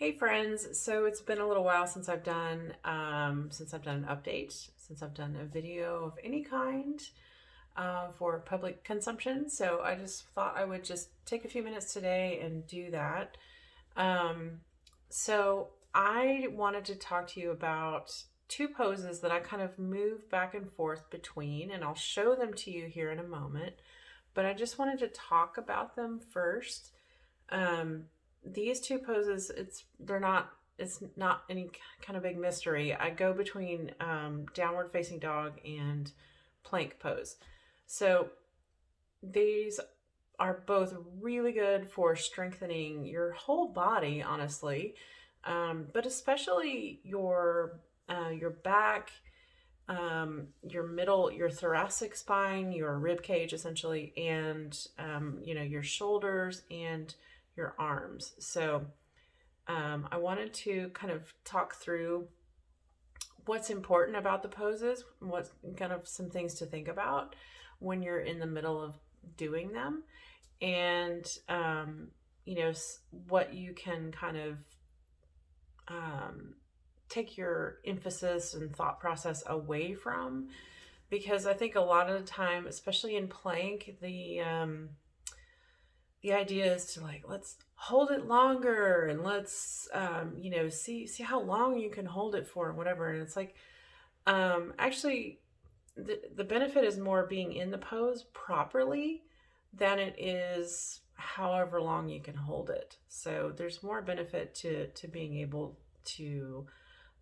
Hey friends, so it's been a little while since I've done an update, since I've done a video of any kind for public consumption. So I just thought I would just take a few minutes today and do that. Um, so I wanted to talk to you about two poses that I kind of move back and forth between, and I'll show them to you here in a moment. But I just wanted to talk about them first. Um, these two poses, it's not any kind of big mystery. I go between downward facing dog and plank pose. So these are both really good for strengthening your whole body, honestly, but especially your back, your middle, your thoracic spine, your rib cage, essentially, and your shoulders and your arms. So I wanted to kind of talk through what's important about the poses, what kind of some things to think about when you're in the middle of doing them, and what you can kind of um, take your emphasis and thought process away from, because I think a lot of the time, especially in plank, the idea is to, like, let's hold it longer and let's see how long you can hold it for and whatever. And it's like, actually, the benefit is more being in the pose properly than it is however long you can hold it. So there's more benefit to being able to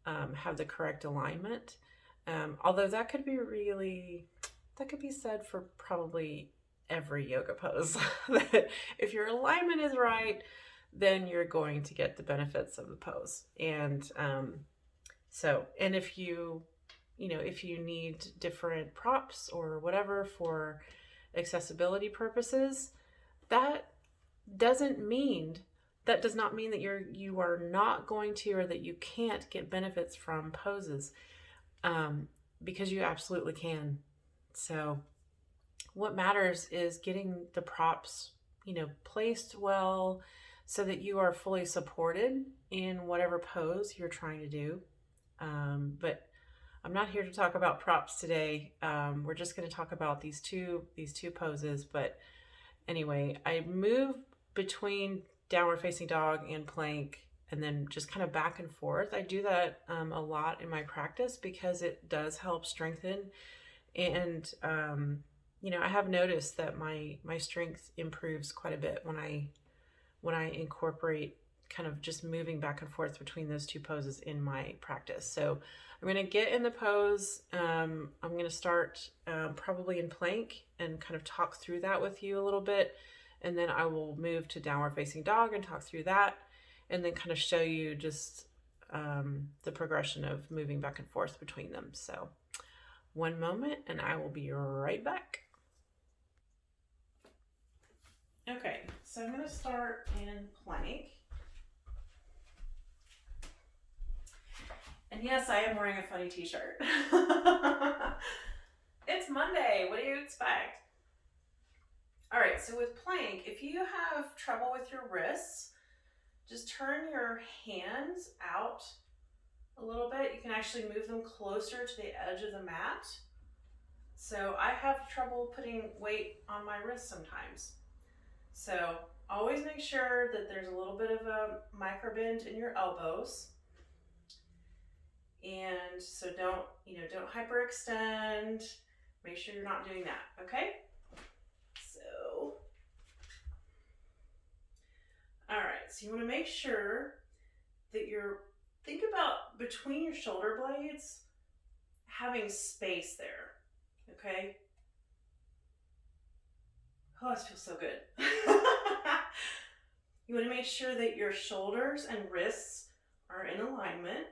have the correct alignment. Although that could be said for probably every yoga pose. That if your alignment is right, then you're going to get the benefits of the pose. And if you need different props or whatever for accessibility purposes, that doesn't mean that does not mean that you are not going to, or that you can't get benefits from poses, because you absolutely can. So what matters is getting the props, placed well so that you are fully supported in whatever pose you're trying to do. But I'm not here to talk about props today. We're just going to talk about these two poses. But anyway, I move between downward facing dog and plank, and then just kind of back and forth. I do that a lot in my practice because it does help strengthen. And I have noticed that my strength improves quite a bit when I incorporate kind of just moving back and forth between those two poses in my practice. So I'm going to get in the pose. I'm going to start probably in plank and kind of talk through that with you a little bit. And then I will move to downward facing dog and talk through that. And then kind of show you just the progression of moving back and forth between them. So one moment and I will be right back. Okay, so I'm going to start in plank. And yes, I am wearing a funny t-shirt. It's Monday. What do you expect? All right, so with plank, if you have trouble with your wrists, just turn your hands out a little bit. You can actually move them closer to the edge of the mat. So I have trouble putting weight on my wrists sometimes. So always make sure that there's a little bit of a micro bend in your elbows. And so don't hyperextend. Make sure you're not doing that, okay? So, all right, so you want to make sure that think about between your shoulder blades, having space there, okay? Oh, this feels so good. You want to make sure that your shoulders and wrists are in alignment.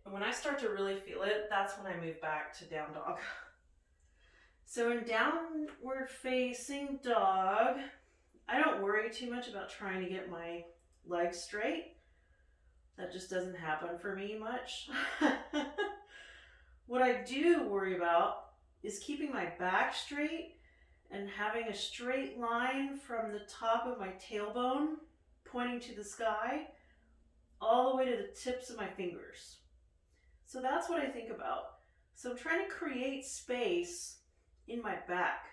And when I start to really feel it, that's when I move back to down dog. So in downward facing dog, I don't worry too much about trying to get my legs straight. That just doesn't happen for me much. What I do worry about is keeping my back straight and having a straight line from the top of my tailbone pointing to the sky all the way to the tips of my fingers. So that's what I think about. So I'm trying to create space in my back.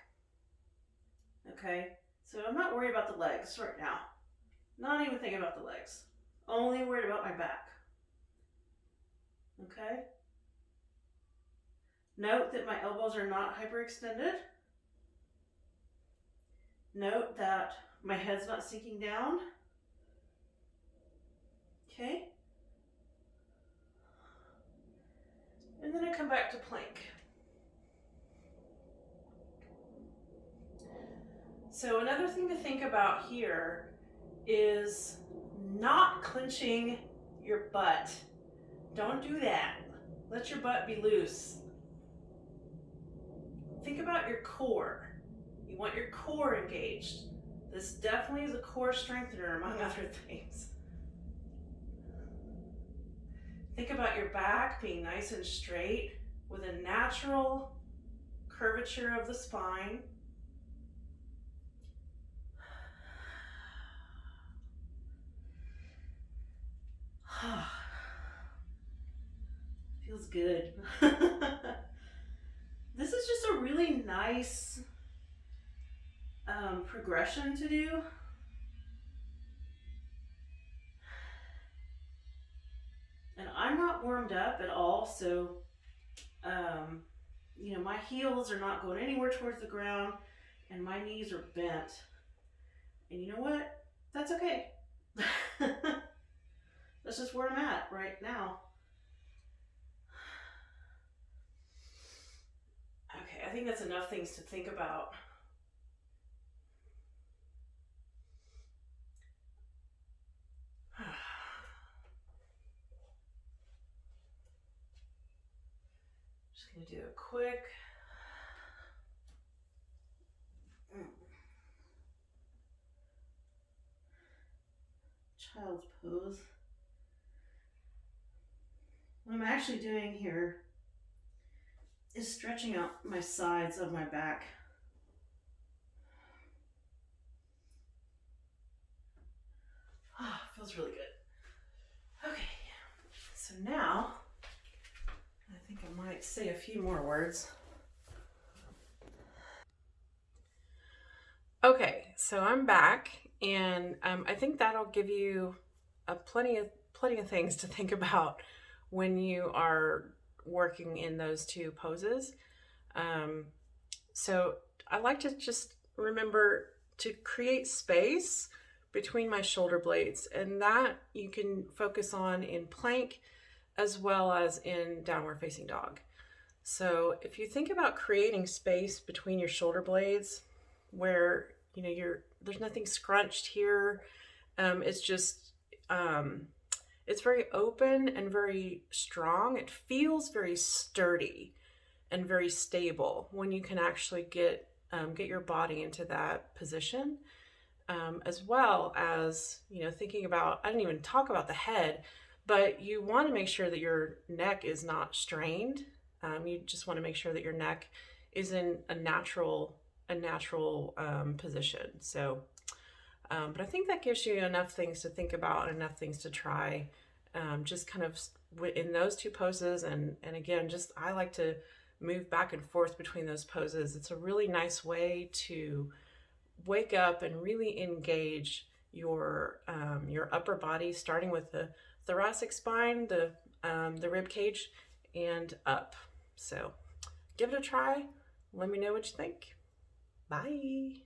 Okay, so I'm not worried about the legs right now. Not even thinking about the legs. Only worried about my back. Okay? Note that my elbows are not hyperextended. Note that my head's not sinking down. Okay? And then I come back to plank. So another thing to think about here is not clenching your butt. Don't do that. Let your butt be loose. Think about your core. You want your core engaged. This definitely is a core strengthener, among other things. Think about your back being nice and straight with a natural curvature of the spine. Feels good. This is just a really nice progression to do. And I'm not warmed up at all, so you know, my heels are not going anywhere towards the ground and my knees are bent. And you know what? That's okay. That's just where I'm at right now. Okay, I think that's enough things to think about. Just gonna do a quick child's pose. What I'm actually doing here is stretching out my sides of my back. Feels really good. Okay, so now I think I might say a few more words. Okay, so I'm back, and I think that'll give you plenty of things to think about when you are working in those two poses. So I like to just remember to create space between my shoulder blades, and that you can focus on in plank as well as in downward facing dog. So if you think about creating space between your shoulder blades where you know there's nothing scrunched here, it's just it's very open and very strong. It feels very sturdy and very stable when you can actually get your body into that position, as well as, you know, thinking about, I didn't even talk about the head, but you want to make sure that your neck is not strained. You just want to make sure that your neck is in a natural position. So, but I think that gives you enough things to think about and enough things to try, just kind of in those two poses. And again, just, I like to move back and forth between those poses. It's a really nice way to wake up and really engage your upper body, starting with the thoracic spine, the rib cage, and up. So give it a try. Let me know what you think. Bye.